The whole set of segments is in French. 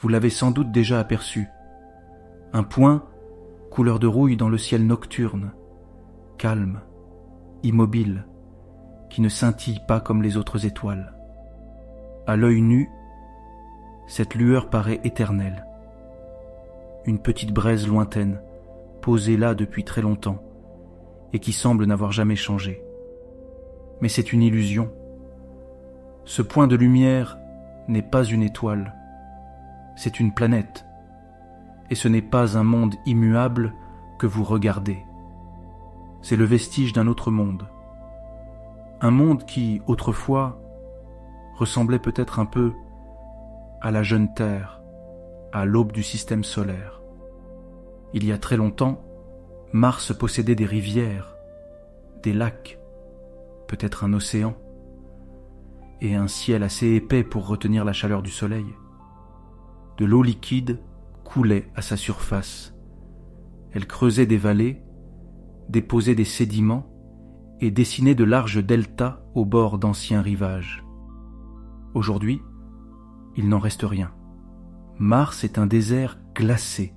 Vous l'avez sans doute déjà aperçu. Un point, couleur de rouille dans le ciel nocturne, calme, immobile, qui ne scintille pas comme les autres étoiles. À l'œil nu, cette lueur paraît éternelle. Une petite braise lointaine, posée là depuis très longtemps, et qui semble n'avoir jamais changé. Mais c'est une illusion. Ce point de lumière n'est pas une étoile, c'est une planète, et ce n'est pas un monde immuable que vous regardez. C'est le vestige d'un autre monde. Un monde qui, autrefois, ressemblait peut-être un peu à la jeune Terre, à l'aube du système solaire. Il y a très longtemps, Mars possédait des rivières, des lacs, peut-être un océan, et un ciel assez épais pour retenir la chaleur du soleil. De l'eau liquide coulait à sa surface. Elle creusait des vallées, déposait des sédiments et dessinait de larges deltas au bord d'anciens rivages. Aujourd'hui, il n'en reste rien. Mars est un désert glacé,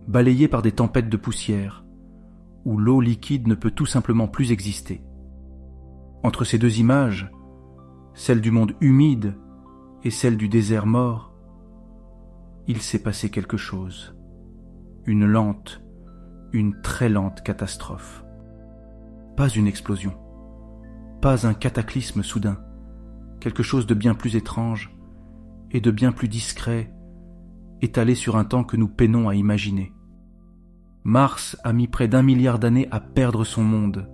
balayé par des tempêtes de poussière, où l'eau liquide ne peut tout simplement plus exister. Entre ces deux images, celle du monde humide et celle du désert mort, il s'est passé quelque chose. Une lente, une très lente catastrophe. Pas une explosion, pas un cataclysme soudain, quelque chose de bien plus étrange et de bien plus discret, étalé sur un temps que nous peinons à imaginer. Mars a mis près d'1 milliard d'années à perdre son monde,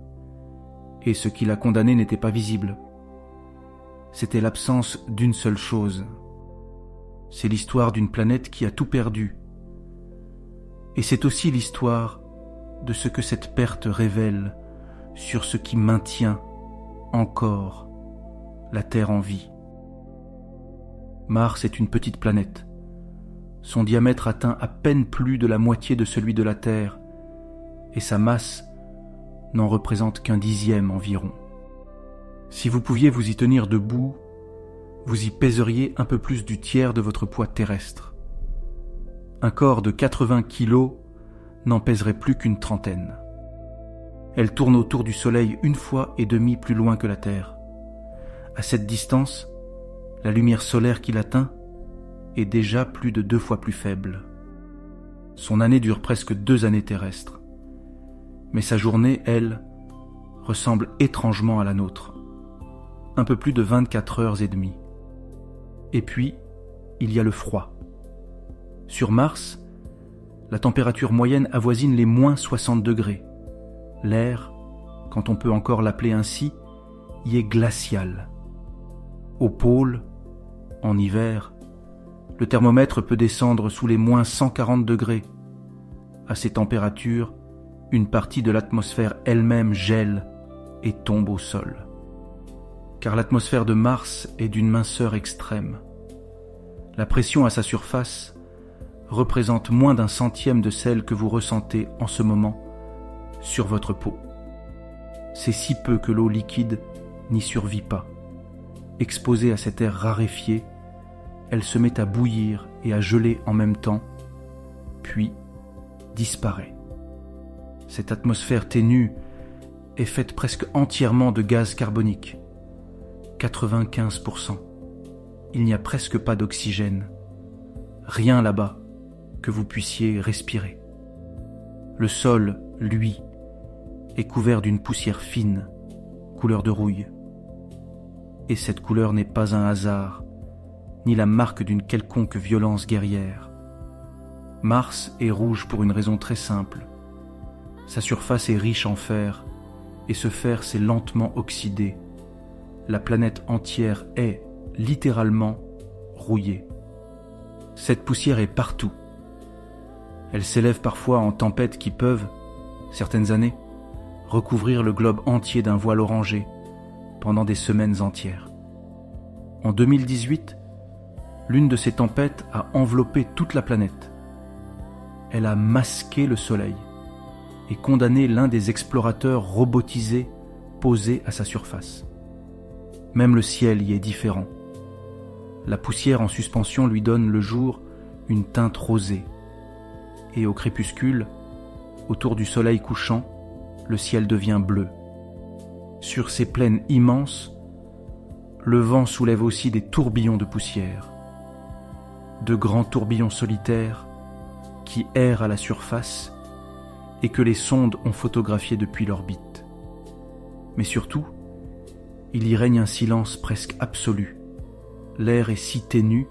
et ce qui l'a condamné n'était pas visible. C'était l'absence d'une seule chose. C'est l'histoire d'une planète qui a tout perdu. Et c'est aussi l'histoire de ce que cette perte révèle sur ce qui maintient encore la Terre en vie. Mars est une petite planète. Son diamètre atteint à peine plus de la moitié de celui de la Terre, et sa masse n'en représente qu'un dixième environ. Si vous pouviez vous y tenir debout, vous y pèseriez un peu plus du tiers de votre poids terrestre. Un corps de 80 kilos n'en pèserait plus qu'une trentaine. Elle tourne autour du Soleil 1,5 fois plus loin que la Terre. À cette distance, la lumière solaire qui l'atteint est déjà plus de 2 fois plus faible. Son année dure presque 2 années terrestres. Mais sa journée, elle, ressemble étrangement à la nôtre. Un peu plus de 24 heures et demie. Et puis, il y a le froid. Sur Mars, la température moyenne avoisine les moins 60 degrés. L'air, quand on peut encore l'appeler ainsi, y est glacial. Au pôle, en hiver, le thermomètre peut descendre sous les moins 140 degrés. À ces températures, une partie de l'atmosphère elle-même gèle et tombe au sol. Car l'atmosphère de Mars est d'une minceur extrême. La pression à sa surface représente moins d'un centième de celle que vous ressentez en ce moment sur votre peau. C'est si peu que l'eau liquide n'y survit pas. Exposée à cet air raréfié, elle se met à bouillir et à geler en même temps, puis disparaît. Cette atmosphère ténue est faite presque entièrement de gaz carbonique. 95%. Il n'y a presque pas d'oxygène. Rien là-bas que vous puissiez respirer. Le sol, lui, est couvert d'une poussière fine, couleur de rouille. Et cette couleur n'est pas un hasard, ni la marque d'une quelconque violence guerrière. Mars est rouge pour une raison très simple. Sa surface est riche en fer, et ce fer s'est lentement oxydé. La planète entière est, littéralement, rouillée. Cette poussière est partout. Elle s'élève parfois en tempêtes qui peuvent, certaines années, recouvrir le globe entier d'un voile orangé pendant des semaines entières. En 2018, l'une de ces tempêtes a enveloppé toute la planète. Elle a masqué le Soleil et condamné l'un des explorateurs robotisés posés à sa surface. Même le ciel y est différent. La poussière en suspension lui donne le jour une teinte rosée, et au crépuscule, autour du soleil couchant, le ciel devient bleu. Sur ces plaines immenses, le vent soulève aussi des tourbillons de poussière, de grands tourbillons solitaires qui errent à la surface et que les sondes ont photographiés depuis l'orbite. Mais surtout, il y règne un silence presque absolu. L'air est si ténu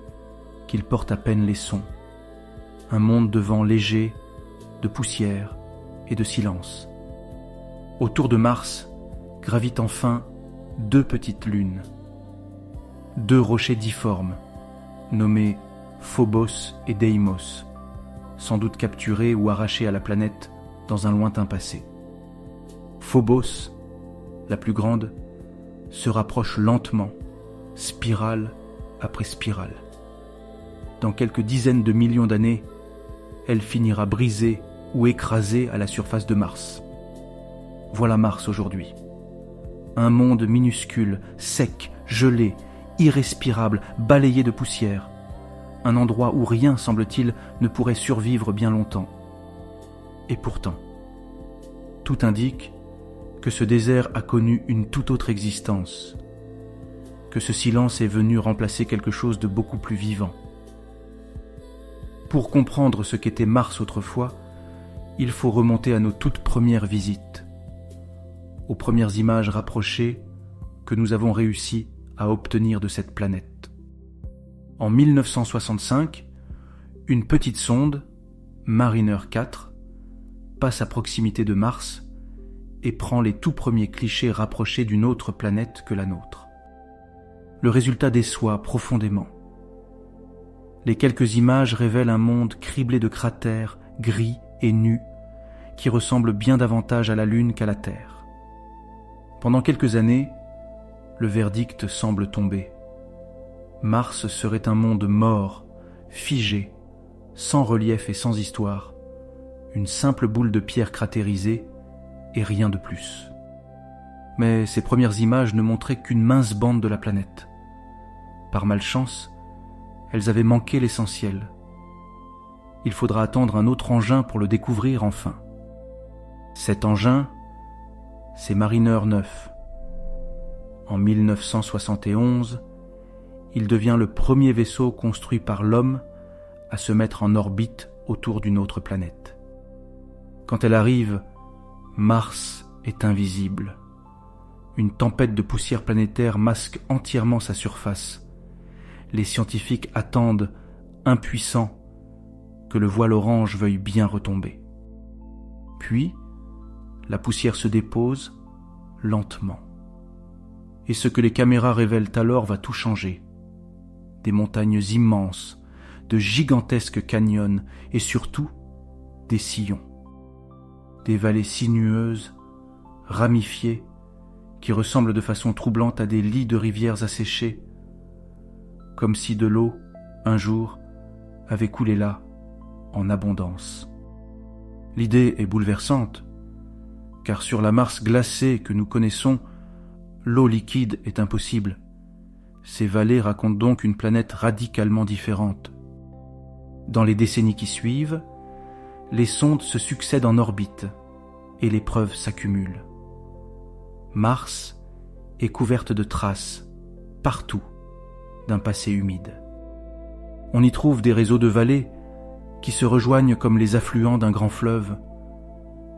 qu'il porte à peine les sons. Un monde de vent léger, de poussière et de silence. Autour de Mars gravitent enfin 2 petites lunes, 2 rochers difformes, nommés Phobos et Deimos, sans doute capturés ou arrachés à la planète dans un lointain passé. Phobos, la plus grande, se rapproche lentement, spirale après spirale. Dans quelques dizaines de millions d'années, elle finira brisée ou écrasée à la surface de Mars. Voilà Mars aujourd'hui. Un monde minuscule, sec, gelé, irrespirable, balayé de poussière. Un endroit où rien, semble-t-il, ne pourrait survivre bien longtemps. Et pourtant, tout indique que ce désert a connu une toute autre existence, que ce silence est venu remplacer quelque chose de beaucoup plus vivant. Pour comprendre ce qu'était Mars autrefois, il faut remonter à nos toutes premières visites, aux premières images rapprochées que nous avons réussi à obtenir de cette planète. En 1965, une petite sonde, Mariner 4, passe à proximité de Mars et prend les tout premiers clichés rapprochés d'une autre planète que la nôtre. Le résultat déçoit profondément. Les quelques images révèlent un monde criblé de cratères, gris et nus, qui ressemble bien davantage à la Lune qu'à la Terre. Pendant quelques années, le verdict semble tomber. Mars serait un monde mort, figé, sans relief et sans histoire, une simple boule de pierre cratérisée et rien de plus. Mais ces premières images ne montraient qu'une mince bande de la planète. Par malchance, elles avaient manqué l'essentiel. Il faudra attendre un autre engin pour le découvrir enfin. Cet engin, c'est Mariner 9. En 1971, il devient le premier vaisseau construit par l'homme à se mettre en orbite autour d'une autre planète. Quand elle arrive, Mars est invisible. Une tempête de poussière planétaire masque entièrement sa surface. Les scientifiques attendent, impuissants, que le voile orange veuille bien retomber. Puis, la poussière se dépose lentement. Et ce que les caméras révèlent alors va tout changer. Des montagnes immenses, de gigantesques canyons et surtout des sillons. Des vallées sinueuses, ramifiées, qui ressemblent de façon troublante à des lits de rivières asséchées, comme si de l'eau, un jour, avait coulé là, en abondance. L'idée est bouleversante, car sur la Mars glacée que nous connaissons, l'eau liquide est impossible. Ces vallées racontent donc une planète radicalement différente. Dans les décennies qui suivent, les sondes se succèdent en orbite et les preuves s'accumulent. Mars est couverte de traces, partout, d'un passé humide. On y trouve des réseaux de vallées qui se rejoignent comme les affluents d'un grand fleuve,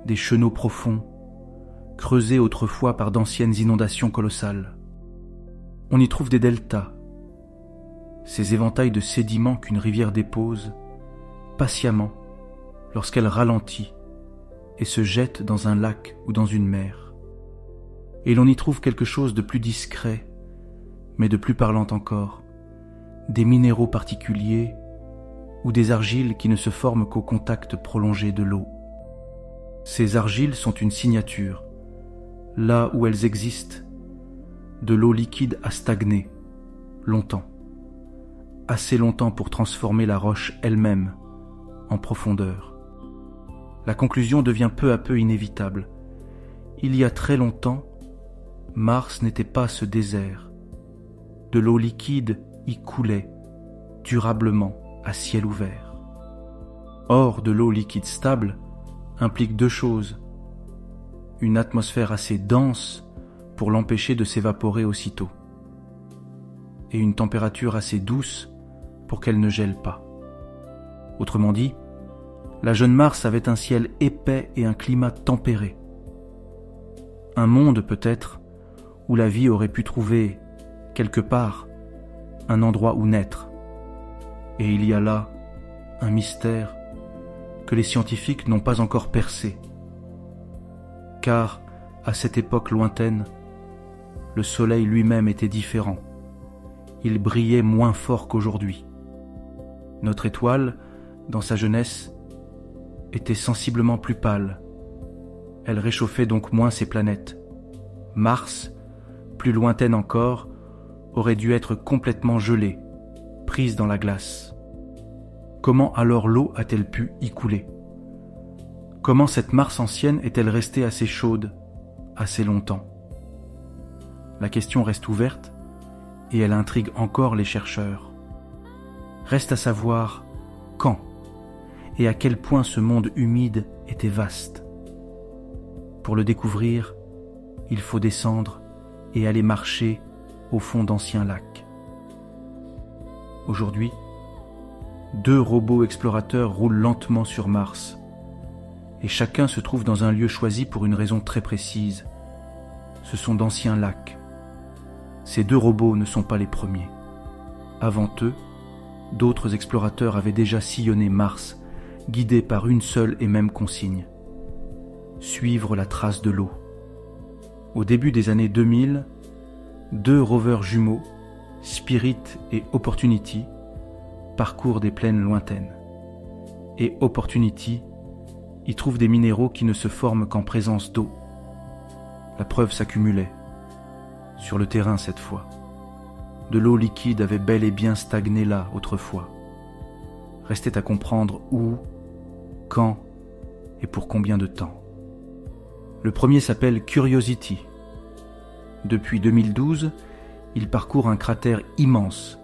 des chenaux profonds, creusés autrefois par d'anciennes inondations colossales. On y trouve des deltas, ces éventails de sédiments qu'une rivière dépose, patiemment, lorsqu'elle ralentit et se jette dans un lac ou dans une mer. Et l'on y trouve quelque chose de plus discret, mais de plus parlant encore, des minéraux particuliers ou des argiles qui ne se forment qu'au contact prolongé de l'eau. Ces argiles sont une signature. Là où elles existent, de l'eau liquide a stagné, longtemps, assez longtemps pour transformer la roche elle-même en profondeur. La conclusion devient peu à peu inévitable. Il y a très longtemps, Mars n'était pas ce désert. De l'eau liquide y coulait, durablement, à ciel ouvert. Or, de l'eau liquide stable implique deux choses. Une atmosphère assez dense pour l'empêcher de s'évaporer aussitôt, et une température assez douce pour qu'elle ne gèle pas. Autrement dit, la jeune Mars avait un ciel épais et un climat tempéré. Un monde peut-être où la vie aurait pu trouver, quelque part, un endroit où naître. Et il y a là un mystère que les scientifiques n'ont pas encore percé. Car, à cette époque lointaine, le soleil lui-même était différent. Il brillait moins fort qu'aujourd'hui. Notre étoile, dans sa jeunesse, était sensiblement plus pâle. Elle réchauffait donc moins ses planètes. Mars, plus lointaine encore, aurait dû être complètement gelée, prise dans la glace. Comment alors l'eau a-t-elle pu y couler? Comment cette Mars ancienne est-elle restée assez chaude, assez longtemps? La question reste ouverte et elle intrigue encore les chercheurs. Reste à savoir quand et à quel point ce monde humide était vaste. Pour le découvrir, il faut descendre et aller marcher au fond d'anciens lacs. Aujourd'hui, 2 robots explorateurs roulent lentement sur Mars, et chacun se trouve dans un lieu choisi pour une raison très précise. Ce sont d'anciens lacs. Ces 2 robots ne sont pas les premiers. Avant eux, d'autres explorateurs avaient déjà sillonné Mars, guidés par une seule et même consigne: suivre la trace de l'eau. Au début des années 2000, 2 rovers jumeaux, Spirit et Opportunity, parcourent des plaines lointaines. Et Opportunity y trouve des minéraux qui ne se forment qu'en présence d'eau. La preuve s'accumulait. Sur le terrain cette fois. De l'eau liquide avait bel et bien stagné là autrefois. Restait à comprendre où, quand et pour combien de temps. Le premier s'appelle Curiosity. Depuis 2012, il parcourt un cratère immense,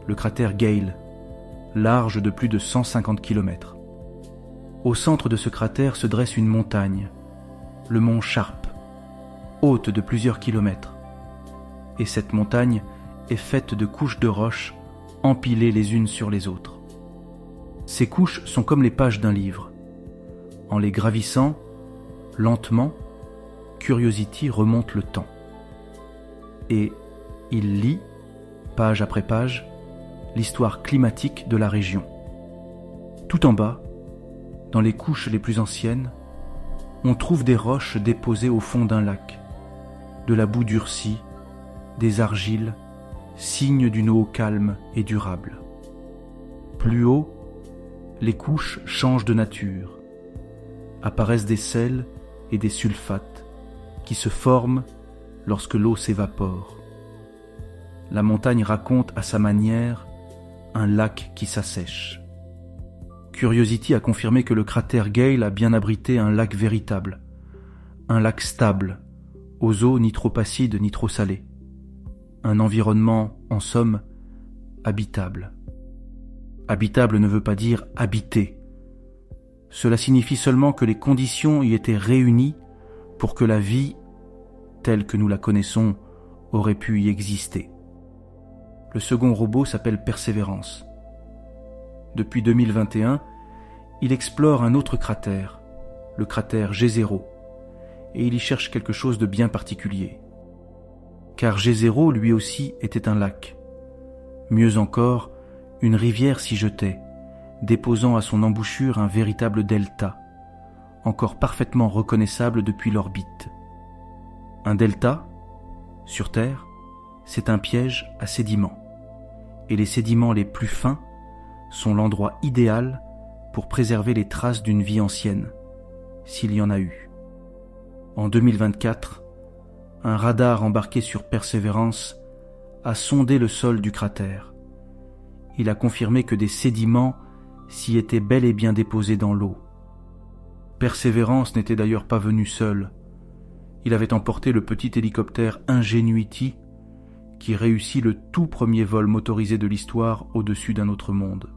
le cratère Gale, large de plus de 150 km. Au centre de ce cratère se dresse une montagne, le mont Sharp, haute de plusieurs kilomètres. Et cette montagne est faite de couches de roches empilées les unes sur les autres. Ces couches sont comme les pages d'un livre. En les gravissant, lentement, Curiosity remonte le temps. Et il lit, page après page, l'histoire climatique de la région. Tout en bas, dans les couches les plus anciennes, on trouve des roches déposées au fond d'un lac, de la boue durcie, des argiles, signes d'une eau calme et durable. Plus haut, les couches changent de nature. Apparaissent des sels et des sulfates qui se forment lorsque l'eau s'évapore. La montagne raconte à sa manière un lac qui s'assèche. Curiosity a confirmé que le cratère Gale a bien abrité un lac véritable, un lac stable, aux eaux ni trop acides ni trop salées. Un environnement, en somme, habitable. Habitable ne veut pas dire habité. Cela signifie seulement que les conditions y étaient réunies pour que la vie, telle que nous la connaissons, aurait pu y exister. Le second robot s'appelle Persévérance. Depuis 2021, il explore un autre cratère, le cratère G0, et il y cherche quelque chose de bien particulier. Car G0 lui aussi était un lac. Mieux encore, une rivière s'y jetait, déposant à son embouchure un véritable delta, encore parfaitement reconnaissable depuis l'orbite. Un delta, sur Terre, c'est un piège à sédiments, et les sédiments les plus fins sont l'endroit idéal pour préserver les traces d'une vie ancienne, s'il y en a eu. En 2024, un radar embarqué sur Persévérance a sondé le sol du cratère. Il a confirmé que des sédiments s'y étaient bel et bien déposés dans l'eau. Persévérance n'était d'ailleurs pas venu seul. Il avait emporté le petit hélicoptère Ingenuity qui réussit le tout premier vol motorisé de l'histoire au-dessus d'un autre monde.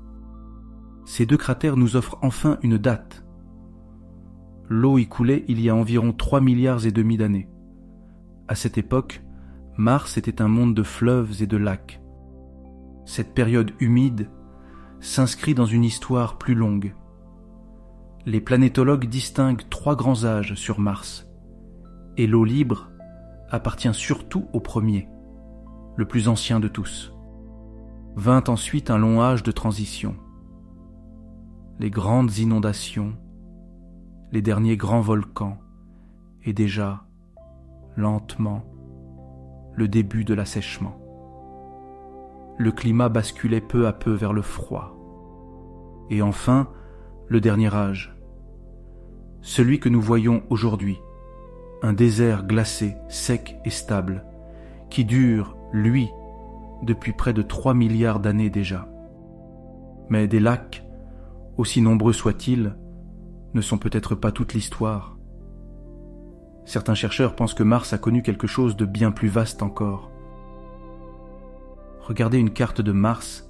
Ces deux cratères nous offrent enfin une date. L'eau y coulait il y a environ 3,5 milliards d'années. À cette époque, Mars était un monde de fleuves et de lacs. Cette période humide s'inscrit dans une histoire plus longue. Les planétologues distinguent 3 grands âges sur Mars, et l'eau libre appartient surtout au premier, le plus ancien de tous. Vint ensuite un long âge de transition. Les grandes inondations, les derniers grands volcans, et déjà, lentement, le début de l'assèchement. Le climat basculait peu à peu vers le froid. Et enfin, le dernier âge, celui que nous voyons aujourd'hui, un désert glacé, sec et stable, qui dure, lui, depuis près de 3 milliards d'années déjà. Mais des lacs, aussi nombreux soient-ils, ne sont peut-être pas toute l'histoire. Certains chercheurs pensent que Mars a connu quelque chose de bien plus vaste encore. Regardez une carte de Mars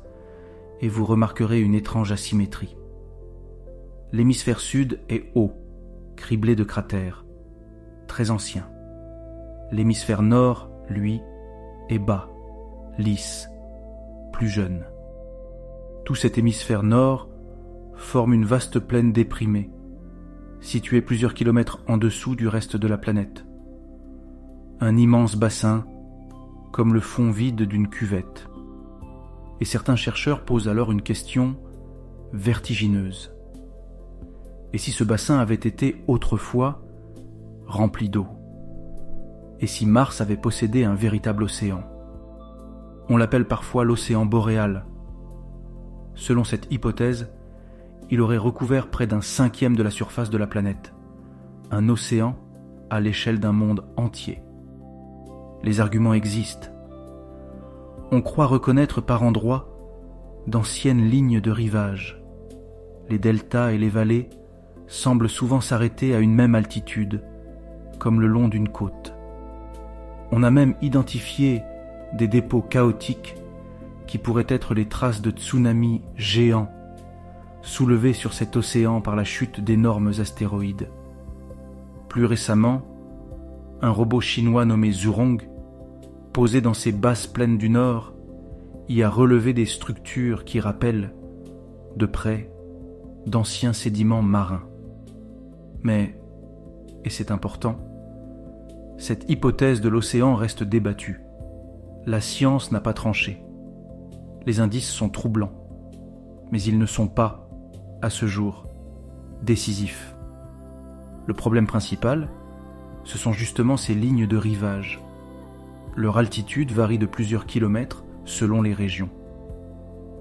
et vous remarquerez une étrange asymétrie. L'hémisphère sud est haut, criblé de cratères, très anciens. L'hémisphère nord, lui, est bas, lisse, plus jeune. Tout cet hémisphère nord forme une vaste plaine déprimée, située plusieurs kilomètres en dessous du reste de la planète. Un immense bassin, comme le fond vide d'une cuvette. Et certains chercheurs posent alors une question vertigineuse. Et si ce bassin avait été autrefois rempli d'eau? Et si Mars avait possédé un véritable océan? On l'appelle parfois l'océan boréal. Selon cette hypothèse, il aurait recouvert près d'un 1/5 de la surface de la planète, un océan à l'échelle d'un monde entier. Les arguments existent. On croit reconnaître par endroits d'anciennes lignes de rivage. Les deltas et les vallées semblent souvent s'arrêter à une même altitude, comme le long d'une côte. On a même identifié des dépôts chaotiques qui pourraient être les traces de tsunamis géants soulevés sur cet océan par la chute d'énormes astéroïdes. Plus récemment, un robot chinois nommé Zhurong, posé dans ces basses plaines du Nord, y a relevé des structures qui rappellent, de près, d'anciens sédiments marins. Mais, et c'est important, cette hypothèse de l'océan reste débattue. La science n'a pas tranché. Les indices sont troublants, mais ils ne sont pas, à ce jour, décisifs. Le problème principal, ce sont justement ces lignes de rivage. Leur altitude varie de plusieurs kilomètres selon les régions.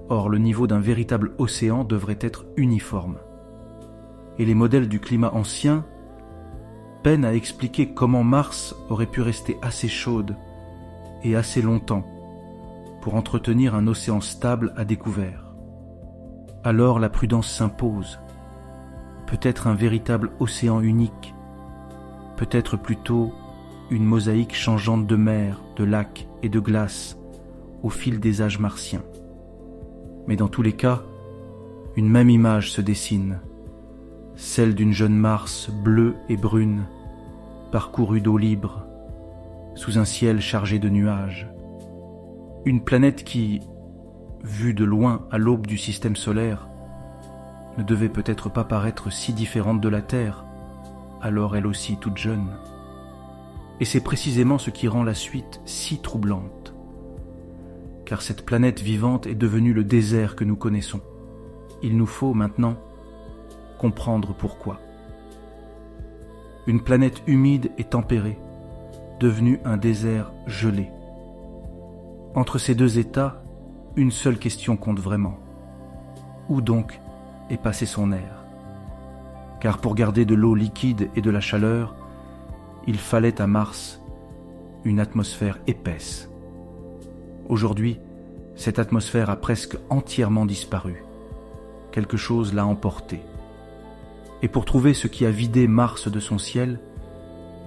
Or, le niveau d'un véritable océan devrait être uniforme. Et les modèles du climat ancien peinent à expliquer comment Mars aurait pu rester assez chaude et assez longtemps pour entretenir un océan stable à découvert. Alors la prudence s'impose. Peut-être un véritable océan unique, peut-être plutôt une mosaïque changeante de mer, de lacs et de glaces au fil des âges martiens. Mais dans tous les cas, une même image se dessine, celle d'une jeune Mars bleue et brune, parcourue d'eau libre, sous un ciel chargé de nuages. Une planète qui, vue de loin à l'aube du système solaire, ne devait peut-être pas paraître si différente de la Terre, alors elle aussi toute jeune. Et c'est précisément ce qui rend la suite si troublante. Car cette planète vivante est devenue le désert que nous connaissons. Il nous faut maintenant comprendre pourquoi. Une planète humide et tempérée, devenue un désert gelé. Entre ces deux états, une seule question compte vraiment. Où donc est passé son air? Car pour garder de l'eau liquide et de la chaleur, il fallait à Mars une atmosphère épaisse. Aujourd'hui, cette atmosphère a presque entièrement disparu. Quelque chose l'a emportée. Et pour trouver ce qui a vidé Mars de son ciel,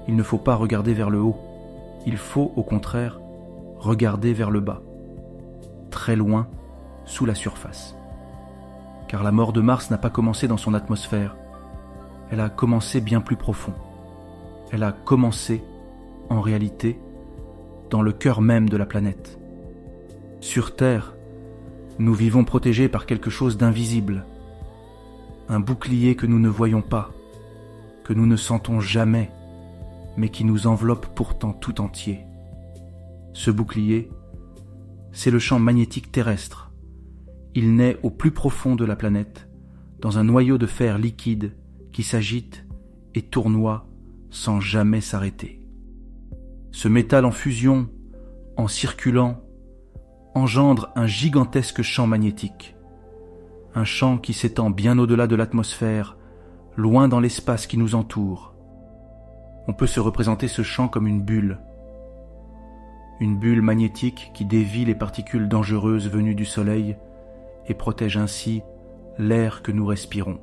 il ne faut pas regarder vers le haut. Il faut, au contraire, regarder vers le bas, très loin, sous la surface. car la mort de Mars n'a pas commencé dans son atmosphère, elle a commencé bien plus profond. Elle a commencé, en réalité, dans le cœur même de la planète. Sur Terre, nous vivons protégés par quelque chose d'invisible, un bouclier que nous ne voyons pas, que nous ne sentons jamais, mais qui nous enveloppe pourtant tout entier. Ce bouclier, c'est le champ magnétique terrestre. Il naît au plus profond de la planète, dans un noyau de fer liquide qui s'agite et tournoie sans jamais s'arrêter. Ce métal en fusion, en circulant, engendre un gigantesque champ magnétique. Un champ qui s'étend bien au-delà de l'atmosphère, loin dans l'espace qui nous entoure. On peut se représenter ce champ comme une bulle magnétique qui dévie les particules dangereuses venues du Soleil et protège ainsi l'air que nous respirons.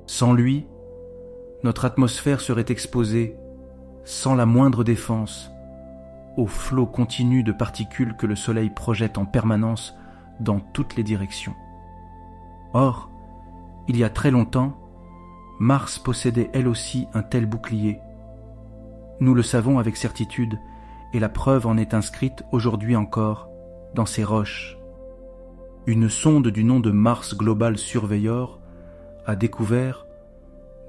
Sans lui, notre atmosphère serait exposée, sans la moindre défense, au flot continu de particules que le Soleil projette en permanence dans toutes les directions. Or, il y a très longtemps, Mars possédait elle aussi un tel bouclier. Nous le savons avec certitude, et la preuve en est inscrite aujourd'hui encore dans ses roches. Une sonde du nom de Mars Global Surveyor a découvert,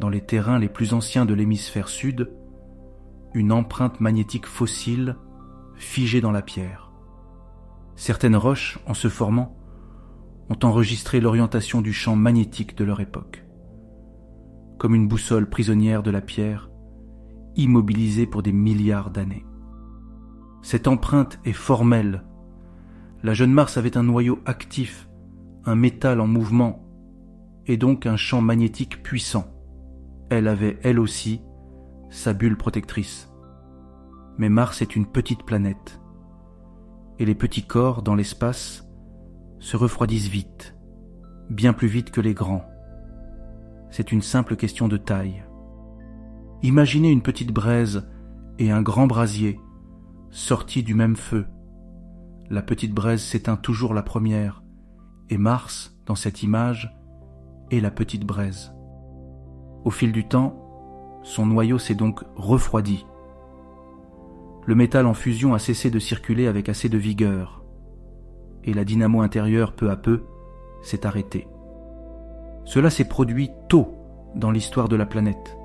dans les terrains les plus anciens de l'hémisphère sud, une empreinte magnétique fossile figée dans la pierre. Certaines roches, en se formant, ont enregistré l'orientation du champ magnétique de leur époque. Comme une boussole prisonnière de la pierre, immobilisée pour des milliards d'années. Cette empreinte est formelle. La jeune Mars avait un noyau actif, un métal en mouvement, et donc un champ magnétique puissant. Elle avait, elle aussi, sa bulle protectrice. Mais Mars est une petite planète, et les petits corps dans l'espace se refroidissent vite, bien plus vite que les grands. C'est une simple question de taille. Imaginez une petite braise et un grand brasier sortis du même feu. La petite braise s'éteint toujours la première, et Mars, dans cette image, est la petite braise. Au fil du temps, son noyau s'est donc refroidi. Le métal en fusion a cessé de circuler avec assez de vigueur, et la dynamo intérieure, peu à peu, s'est arrêtée. Cela s'est produit tôt dans l'histoire de la planète.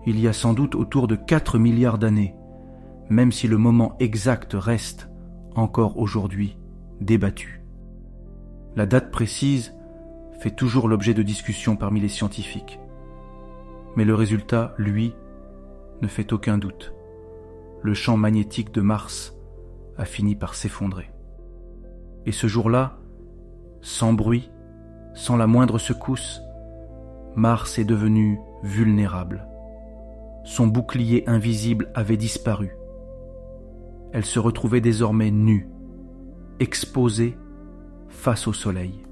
Il y a sans doute autour de 4 milliards d'années, même si le moment exact reste, encore aujourd'hui, débattu. La date précise fait toujours l'objet de discussions parmi les scientifiques. Mais le résultat, lui, ne fait aucun doute. Le champ magnétique de Mars a fini par s'effondrer. Et ce jour-là, sans bruit, sans la moindre secousse, Mars est devenu vulnérable. Son bouclier invisible avait disparu. Elle se retrouvait désormais nue, exposée face au Soleil.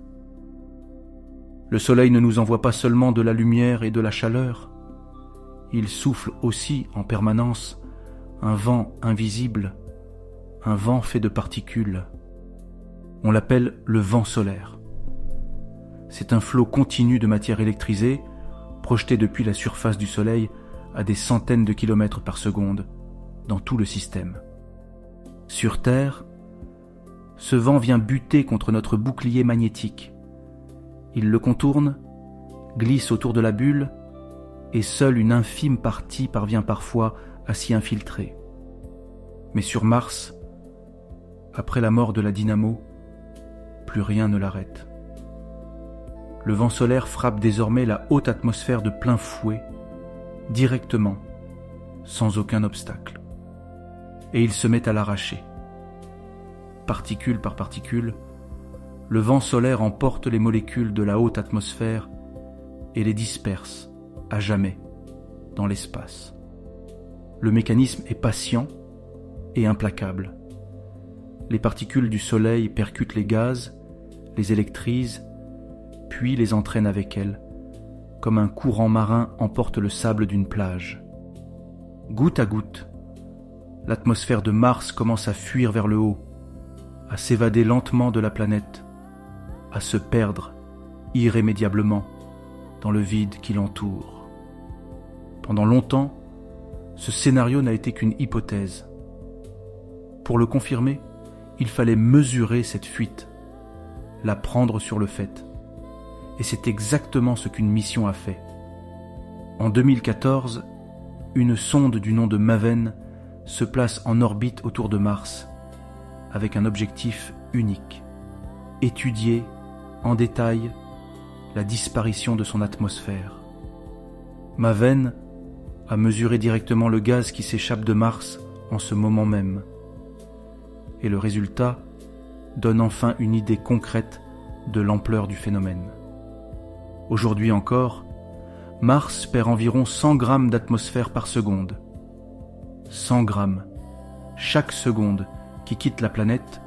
Le Soleil ne nous envoie pas seulement de la lumière et de la chaleur, il souffle aussi en permanence un vent invisible, un vent fait de particules. On l'appelle le vent solaire. C'est un flot continu de matière électrisée, projeté depuis la surface du Soleil à des centaines de kilomètres par seconde, dans tout le système. Sur Terre, ce vent vient buter contre notre bouclier magnétique. Il le contourne, glisse autour de la bulle, et seule une infime partie parvient parfois à s'y infiltrer. Mais sur Mars, après la mort de la dynamo, plus rien ne l'arrête. Le vent solaire frappe désormais la haute atmosphère de plein fouet, directement, sans aucun obstacle. Et il se met à l'arracher. Particule par particule, le vent solaire emporte les molécules de la haute atmosphère et les disperse à jamais dans l'espace. Le mécanisme est patient et implacable. Les particules du Soleil percutent les gaz, les électrisent, puis les entraînent avec elles, comme un courant marin emporte le sable d'une plage. Goutte à goutte, l'atmosphère de Mars commence à fuir vers le haut, à s'évader lentement de la planète, à se perdre irrémédiablement dans le vide qui l'entoure. Pendant longtemps, ce scénario n'a été qu'une hypothèse. Pour le confirmer, il fallait mesurer cette fuite, la prendre sur le fait. Et c'est exactement ce qu'une mission a fait. En 2014, une sonde du nom de Maven se place en orbite autour de Mars, avec un objectif unique: étudier en détail la disparition de son atmosphère. Maven a mesuré directement le gaz qui s'échappe de Mars en ce moment même. Et le résultat donne enfin une idée concrète de l'ampleur du phénomène. Aujourd'hui encore, Mars perd environ 100 grammes d'atmosphère par seconde. 100 grammes. Chaque seconde qui quitte la planète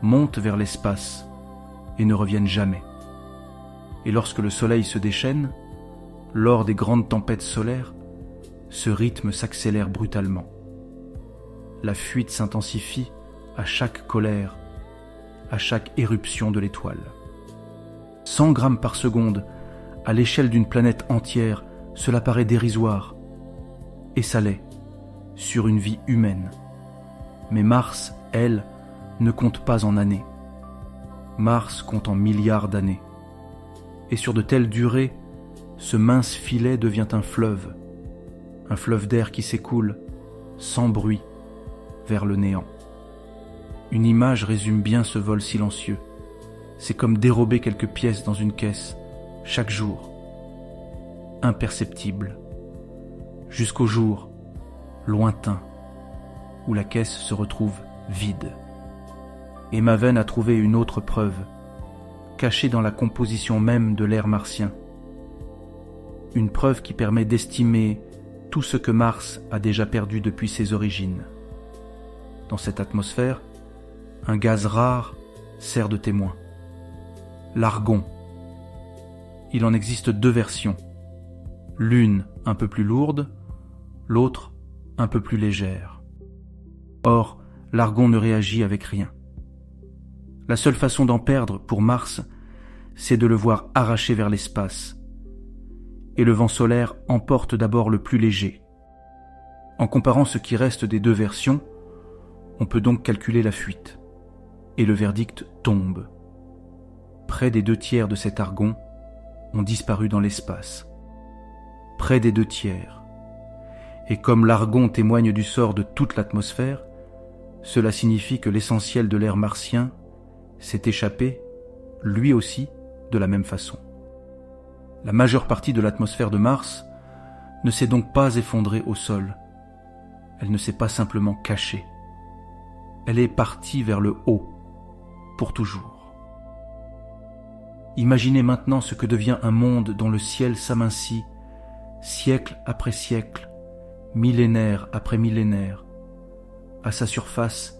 monte vers l'espace et ne reviennent jamais. Et lorsque le Soleil se déchaîne, lors des grandes tempêtes solaires, ce rythme s'accélère brutalement. La fuite s'intensifie à chaque colère, à chaque éruption de l'étoile. 100 grammes par seconde, à l'échelle d'une planète entière, cela paraît dérisoire. Et ça l'est, sur une vie humaine. Mais Mars, elle, ne compte pas en années. Mars compte en milliards d'années. Et sur de telles durées, ce mince filet devient un fleuve d'air qui s'écoule, sans bruit, vers le néant. Une image résume bien ce vol silencieux. C'est comme dérober quelques pièces dans une caisse, chaque jour, imperceptible, jusqu'au jour, lointain, où la caisse se retrouve vide. Et Maven a trouvé une autre preuve, cachée dans la composition même de l'air martien. Une preuve qui permet d'estimer tout ce que Mars a déjà perdu depuis ses origines. Dans cette atmosphère, un gaz rare sert de témoin. L'argon. Il en existe deux versions. L'une un peu plus lourde, l'autre un peu plus légère. Or, l'argon ne réagit avec rien. La seule façon d'en perdre pour Mars, c'est de le voir arracher vers l'espace. Et le vent solaire emporte d'abord le plus léger. En comparant ce qui reste des deux versions, on peut donc calculer la fuite. Et le verdict tombe. Près des 2/3 de cet argon ont disparu dans l'espace. Près des 2/3. Et comme l'argon témoigne du sort de toute l'atmosphère, cela signifie que l'essentiel de l'air martien s'est échappé, lui aussi, de la même façon. La majeure partie de l'atmosphère de Mars ne s'est donc pas effondrée au sol. Elle ne s'est pas simplement cachée. Elle est partie vers le haut, pour toujours. Imaginez maintenant ce que devient un monde dont le ciel s'amincit, siècle après siècle, millénaire après millénaire. À sa surface,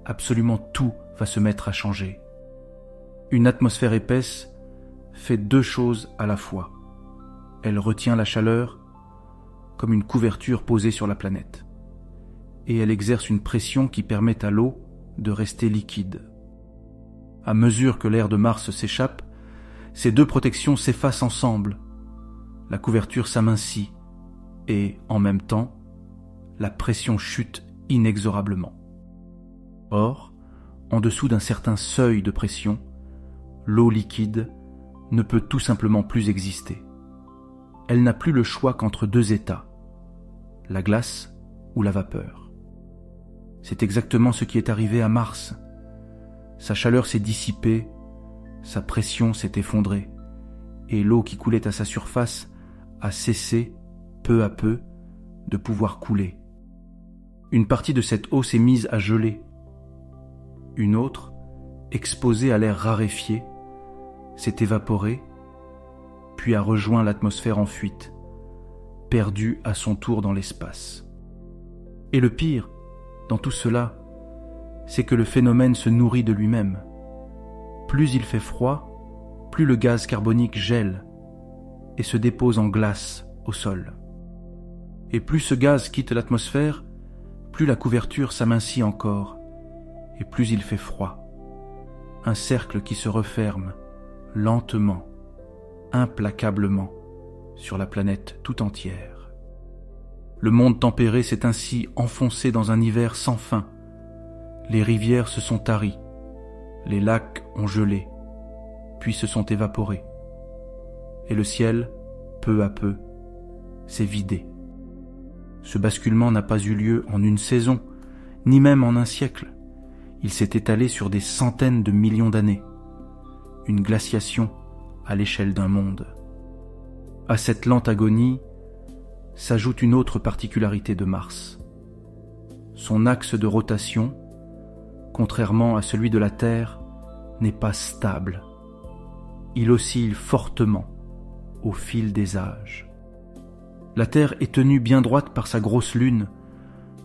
absolument tout va se mettre à changer. Une atmosphère épaisse fait deux choses à la fois. Elle retient la chaleur comme une couverture posée sur la planète. Et elle exerce une pression qui permet à l'eau de rester liquide. À mesure que l'air de Mars s'échappe, ces deux protections s'effacent ensemble. La couverture s'amincit et, en même temps, la pression chute inexorablement. Or, en dessous d'un certain seuil de pression, l'eau liquide ne peut tout simplement plus exister. Elle n'a plus le choix qu'entre deux états, la glace ou la vapeur. C'est exactement ce qui est arrivé à Mars. Sa chaleur s'est dissipée, sa pression s'est effondrée, et l'eau qui coulait à sa surface a cessé, peu à peu, de pouvoir couler. Une partie de cette eau s'est mise à geler. Une autre, exposée à l'air raréfié, s'est évaporée, puis a rejoint l'atmosphère en fuite, perdue à son tour dans l'espace. Et le pire, dans tout cela, c'est que le phénomène se nourrit de lui-même. Plus il fait froid, plus le gaz carbonique gèle et se dépose en glace au sol. Et plus ce gaz quitte l'atmosphère, plus la couverture s'amincit encore, et plus il fait froid. Un cercle qui se referme, lentement, implacablement sur la planète tout entière. Le monde tempéré s'est ainsi enfoncé dans un hiver sans fin. Les rivières se sont taries, les lacs ont gelé, puis se sont évaporés. Et le ciel, peu à peu, s'est vidé. Ce basculement n'a pas eu lieu en une saison, ni même en un siècle. Il s'est étalé sur des centaines de millions d'années. Une glaciation à l'échelle d'un monde. À cette lente agonie s'ajoute une autre particularité de Mars. Son axe de rotation, contrairement à celui de la Terre, n'est pas stable. Il oscille fortement au fil des âges. La Terre est tenue bien droite par sa grosse lune,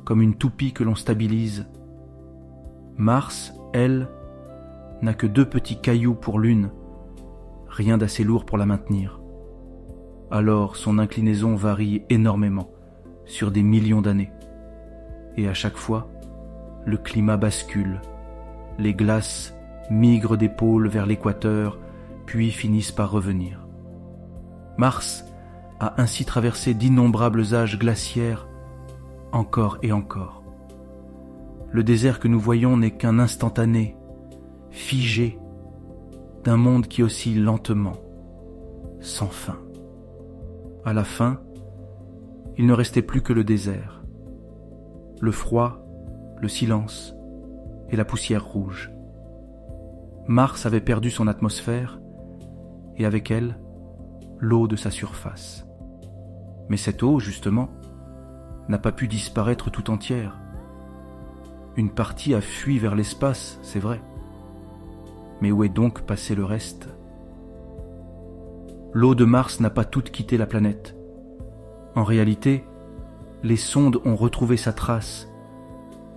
comme une toupie que l'on stabilise. Mars, elle, n'a que 2 petits cailloux pour lune, rien d'assez lourd pour la maintenir. Alors son inclinaison varie énormément, sur des millions d'années. Et à chaque fois, le climat bascule. Les glaces migrent des pôles vers l'équateur, puis finissent par revenir. Mars a ainsi traversé d'innombrables âges glaciaires, encore et encore. Le désert que nous voyons n'est qu'un instantané, figé, d'un monde qui oscille lentement, sans fin. À la fin, il ne restait plus que le désert, le froid, le silence et la poussière rouge. Mars avait perdu son atmosphère et avec elle, l'eau de sa surface. Mais cette eau, justement, n'a pas pu disparaître tout entière. Une partie a fui vers l'espace, c'est vrai. Mais où est donc passé le reste ? L'eau de Mars n'a pas toute quitté la planète. En réalité, les sondes ont retrouvé sa trace,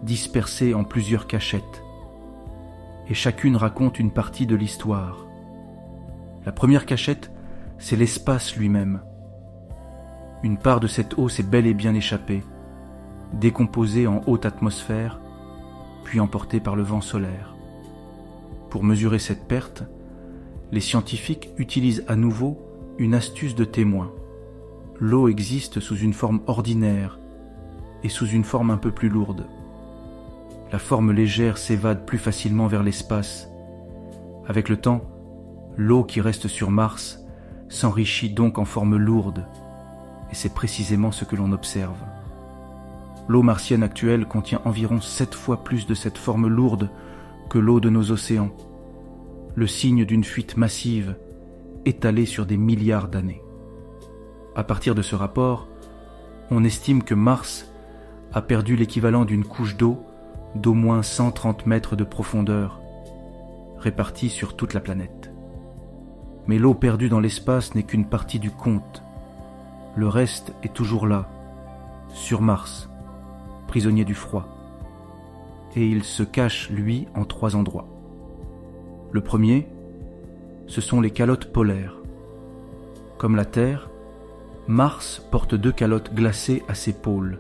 dispersée en plusieurs cachettes. Et chacune raconte une partie de l'histoire. La première cachette, c'est l'espace lui-même. Une part de cette eau s'est bel et bien échappée, décomposée en haute atmosphère, puis emportée par le vent solaire. Pour mesurer cette perte, les scientifiques utilisent à nouveau une astuce de témoin. L'eau existe sous une forme ordinaire et sous une forme un peu plus lourde. La forme légère s'évade plus facilement vers l'espace. Avec le temps, l'eau qui reste sur Mars s'enrichit donc en forme lourde, et c'est précisément ce que l'on observe. L'eau martienne actuelle contient environ 7 fois plus de cette forme lourde que l'eau de nos océans, le signe d'une fuite massive étalée sur des milliards d'années. À partir de ce rapport, on estime que Mars a perdu l'équivalent d'une couche d'eau d'au moins 130 mètres de profondeur, répartie sur toute la planète. Mais l'eau perdue dans l'espace n'est qu'une partie du compte. Le reste est toujours là, sur Mars, prisonnier du froid. Et il se cache, lui, en 3 endroits. Le premier, ce sont les calottes polaires. Comme la Terre, Mars porte 2 calottes glacées à ses pôles,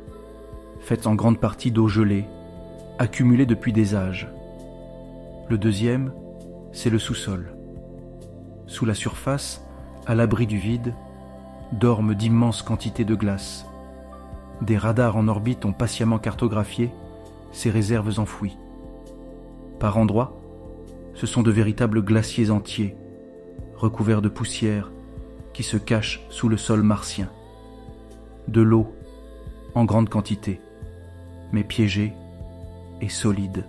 faites en grande partie d'eau gelée, accumulée depuis des âges. Le deuxième, c'est le sous-sol. Sous la surface, à l'abri du vide, dorment d'immenses quantités de glace. Des radars en orbite ont patiemment cartographié ces réserves enfouies. Par endroits, ce sont de véritables glaciers entiers, recouverts de poussière, qui se cachent sous le sol martien. De l'eau, en grande quantité, mais piégée et solide.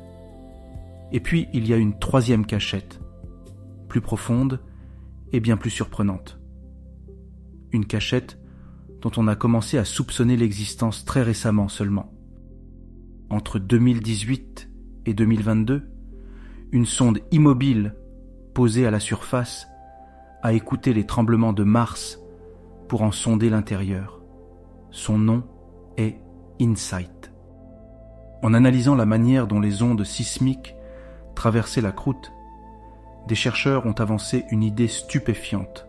Et puis il y a une 3e cachette, plus profonde et bien plus surprenante. Une cachette dont on a commencé à soupçonner l'existence très récemment seulement. Entre 2018 et 2022, une sonde immobile posée à la surface a écouté les tremblements de Mars pour en sonder l'intérieur. Son nom est InSight. En analysant la manière dont les ondes sismiques traversaient la croûte, des chercheurs ont avancé une idée stupéfiante.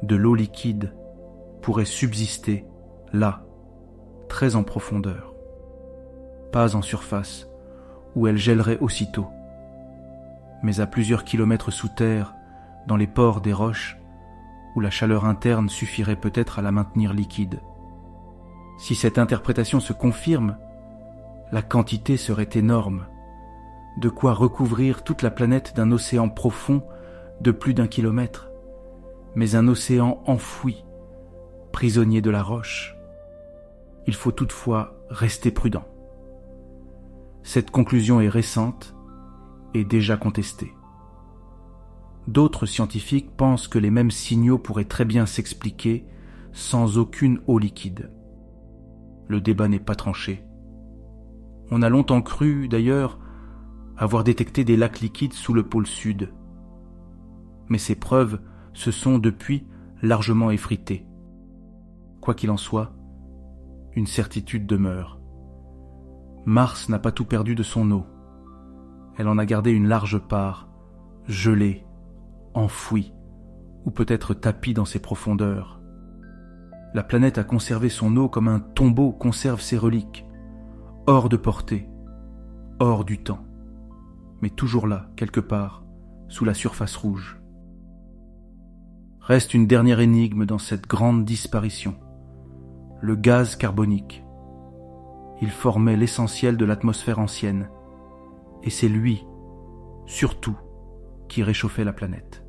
De l'eau liquide pourrait subsister là, très en profondeur. Pas en surface, où elle gèlerait aussitôt, mais à plusieurs kilomètres sous terre, dans les pores des roches, où la chaleur interne suffirait peut-être à la maintenir liquide. Si cette interprétation se confirme, la quantité serait énorme, de quoi recouvrir toute la planète d'un océan profond de plus d'1 kilomètre, mais un océan enfoui, prisonnier de la roche. Il faut toutefois rester prudent. Cette conclusion est récente et déjà contestée. D'autres scientifiques pensent que les mêmes signaux pourraient très bien s'expliquer sans aucune eau liquide. Le débat n'est pas tranché. On a longtemps cru, d'ailleurs, avoir détecté des lacs liquides sous le pôle sud. Mais ces preuves se sont depuis largement effritées. Quoi qu'il en soit, une certitude demeure. Mars n'a pas tout perdu de son eau. Elle en a gardé une large part, gelée, enfouie, ou peut-être tapie dans ses profondeurs. La planète a conservé son eau comme un tombeau conserve ses reliques, hors de portée, hors du temps, mais toujours là, quelque part, sous la surface rouge. Reste une dernière énigme dans cette grande disparition, le gaz carbonique. Il formait l'essentiel de l'atmosphère ancienne, et c'est lui, surtout, qui réchauffait la planète.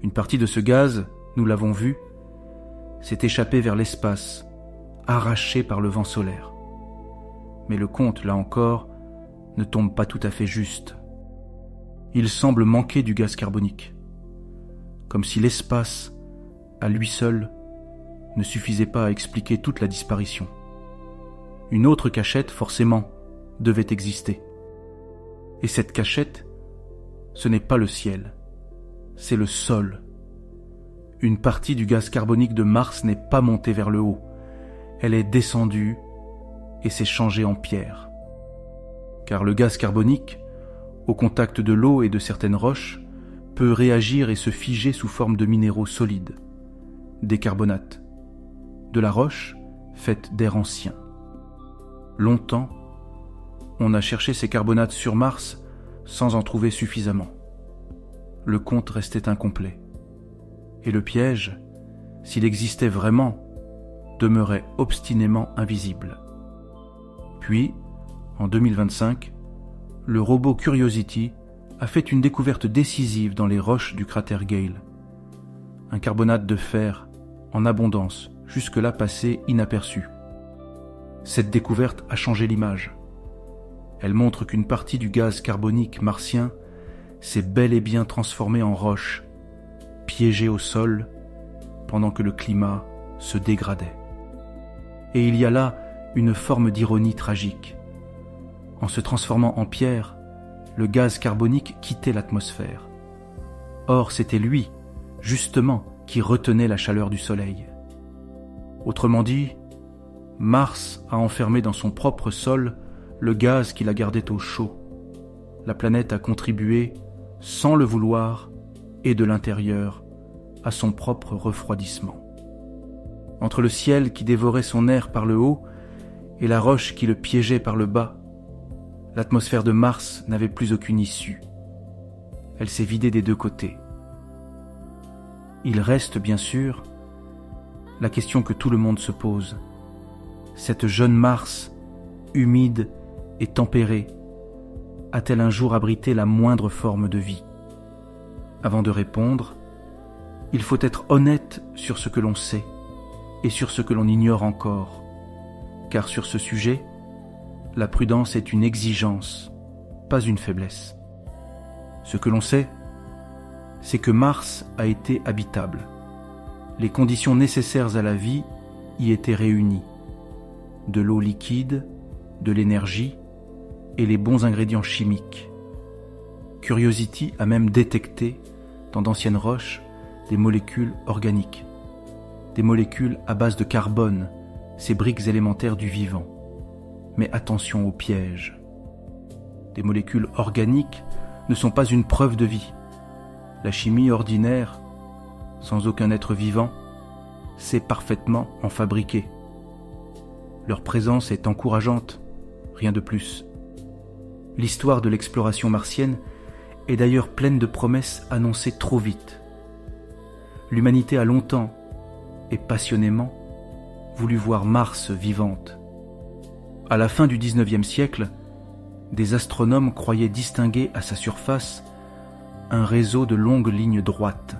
Une partie de ce gaz, nous l'avons vu, s'est échappée vers l'espace, arrachée par le vent solaire. Mais le compte, là encore, ne tombe pas tout à fait juste. Il semble manquer du gaz carbonique, comme si l'espace, à lui seul, ne suffisait pas à expliquer toute la disparition. Une autre cachette, forcément, devait exister. Et cette cachette, ce n'est pas le ciel, c'est le sol. Une partie du gaz carbonique de Mars n'est pas montée vers le haut, elle est descendue et s'est changée en pierre. Car le gaz carbonique, au contact de l'eau et de certaines roches, peut réagir et se figer sous forme de minéraux solides, des carbonates, de la roche faite d'air ancien. Longtemps, on a cherché ces carbonates sur Mars sans en trouver suffisamment. Le compte restait incomplet. Et le piège, s'il existait vraiment, demeurait obstinément invisible. Puis, en 2025, le robot Curiosity a fait une découverte décisive dans les roches du cratère Gale. Un carbonate de fer en abondance, jusque-là passé inaperçu. Cette découverte a changé l'image. Elle montre qu'une partie du gaz carbonique martien s'est bel et bien transformée en roche, piégée au sol, pendant que le climat se dégradait. Et il y a là une forme d'ironie tragique. En se transformant en pierre, le gaz carbonique quittait l'atmosphère. Or, c'était lui, justement, qui retenait la chaleur du Soleil. Autrement dit, Mars a enfermé dans son propre sol le gaz qui la gardait au chaud. La planète a contribué, sans le vouloir, et de l'intérieur, à son propre refroidissement. Entre le ciel qui dévorait son air par le haut et la roche qui le piégeait par le bas, l'atmosphère de Mars n'avait plus aucune issue. Elle s'est vidée des deux côtés. Il reste, bien sûr, la question que tout le monde se pose. Cette jeune Mars, humide et tempérée, a-t-elle un jour abrité la moindre forme de vie ? Avant de répondre, il faut être honnête sur ce que l'on sait et sur ce que l'on ignore encore, car sur ce sujet, la prudence est une exigence, pas une faiblesse. Ce que l'on sait, c'est que Mars a été habitable. Les conditions nécessaires à la vie y étaient réunies. De l'eau liquide, de l'énergie et les bons ingrédients chimiques. Curiosity a même détecté, dans d'anciennes roches, des molécules organiques, des molécules à base de carbone, ces briques élémentaires du vivant. Mais attention au piège. Des molécules organiques ne sont pas une preuve de vie. La chimie ordinaire, sans aucun être vivant, sait parfaitement en fabriquer. Leur présence est encourageante, rien de plus. L'histoire de l'exploration martienne est d'ailleurs pleine de promesses annoncées trop vite. l'humanité a longtemps et passionnément voulu voir Mars vivante. À la fin du XIXe siècle, des astronomes croyaient distinguer à sa surface un réseau de longues lignes droites.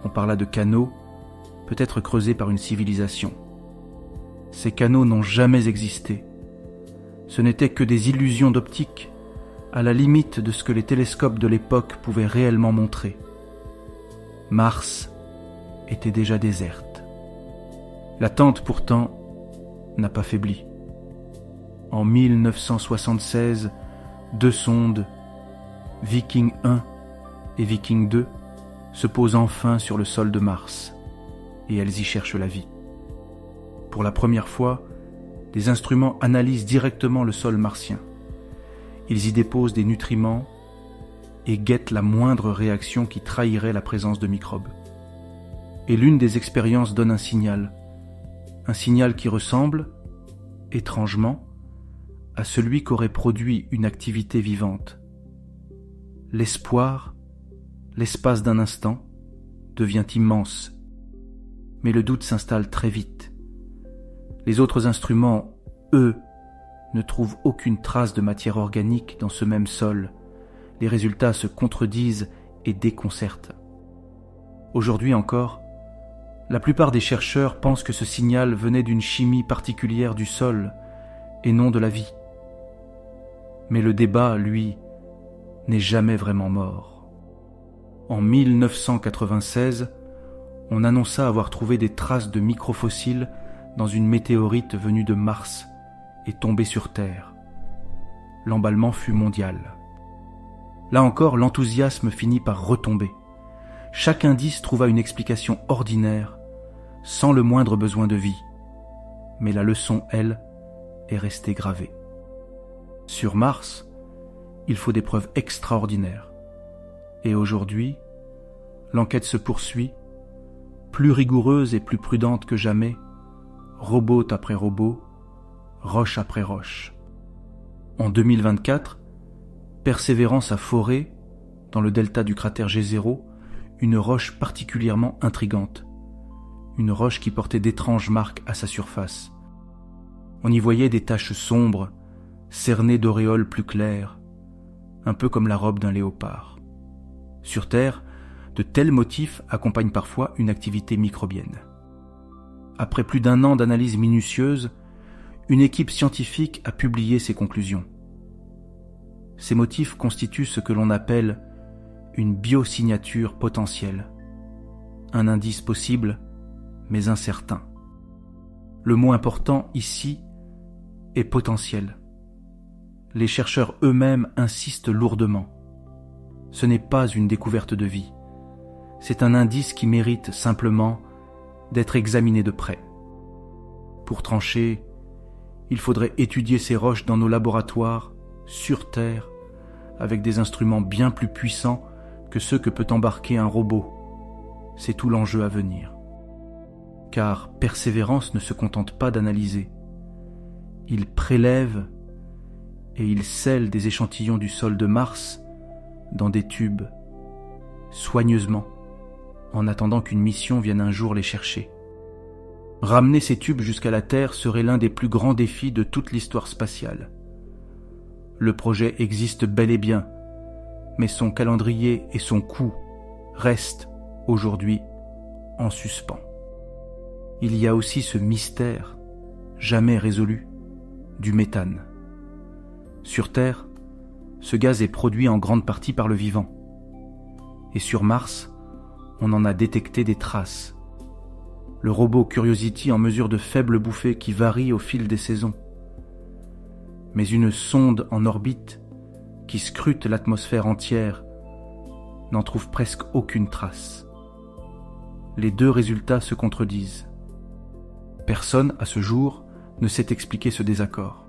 On parla de canaux, peut-être creusés par une civilisation. Ces canaux n'ont jamais existé. Ce n'étaient que des illusions d'optique, à la limite de ce que les télescopes de l'époque pouvaient réellement montrer. Mars était déjà déserte. L'attente, pourtant, n'a pas faibli. En 1976, 2 sondes, Viking 1 et Viking 2, se posent enfin sur le sol de Mars, et elles y cherchent la vie. Pour la première fois, des instruments analysent directement le sol martien. Ils y déposent des nutriments et guettent la moindre réaction qui trahirait la présence de microbes. Et l'une des expériences donne un signal qui ressemble, étrangement, à celui qu'aurait produit une activité vivante. L'espoir, l'espace d'un instant, devient immense, mais le doute s'installe très vite. Les autres instruments, eux, ne trouvent aucune trace de matière organique dans ce même sol. Les résultats se contredisent et déconcertent. Aujourd'hui encore, la plupart des chercheurs pensent que ce signal venait d'une chimie particulière du sol et non de la vie. Mais le débat, lui, n'est jamais vraiment mort. En 1996, on annonça avoir trouvé des traces de microfossiles dans une météorite venue de Mars et tombée sur Terre. L'emballement fut mondial. Là encore, l'enthousiasme finit par retomber. Chaque indice trouva une explication ordinaire, sans le moindre besoin de vie. Mais la leçon, elle, est restée gravée. Sur Mars, il faut des preuves extraordinaires. Et aujourd'hui, l'enquête se poursuit, plus rigoureuse et plus prudente que jamais, robot après robot, roche après roche. En 2024, Persévérance a foré, dans le delta du cratère G0, une roche particulièrement intrigante. Une roche qui portait d'étranges marques à sa surface. On y voyait des taches sombres, cernées d'auréoles plus claires, un peu comme la robe d'un léopard. Sur Terre, de tels motifs accompagnent parfois une activité microbienne. Après plus d'1 an d'analyse minutieuse, une équipe scientifique a publié ses conclusions. Ces motifs constituent ce que l'on appelle une biosignature potentielle, un indice possible, mais incertain. Le mot important ici est potentiel. Les chercheurs eux-mêmes insistent lourdement. Ce n'est pas une découverte de vie. C'est un indice qui mérite simplement d'être examiné de près. Pour trancher, il faudrait étudier ces roches dans nos laboratoires, sur Terre, avec des instruments bien plus puissants que ceux que peut embarquer un robot. C'est tout l'enjeu à venir. Car Persévérance ne se contente pas d'analyser. Il prélève et il scelle des échantillons du sol de Mars dans des tubes, soigneusement, en attendant qu'une mission vienne un jour les chercher. Ramener ces tubes jusqu'à la Terre serait l'un des plus grands défis de toute l'histoire spatiale. Le projet existe bel et bien, mais son calendrier et son coût restent aujourd'hui en suspens. Il y a aussi ce mystère, jamais résolu, du méthane. Sur Terre, ce gaz est produit en grande partie par le vivant. Et sur Mars, on en a détecté des traces. Le robot Curiosity en mesure de faibles bouffées qui varient au fil des saisons. Mais une sonde en orbite qui scrute l'atmosphère entière n'en trouve presque aucune trace. Les deux résultats se contredisent. Personne, à ce jour, ne sait expliquer ce désaccord.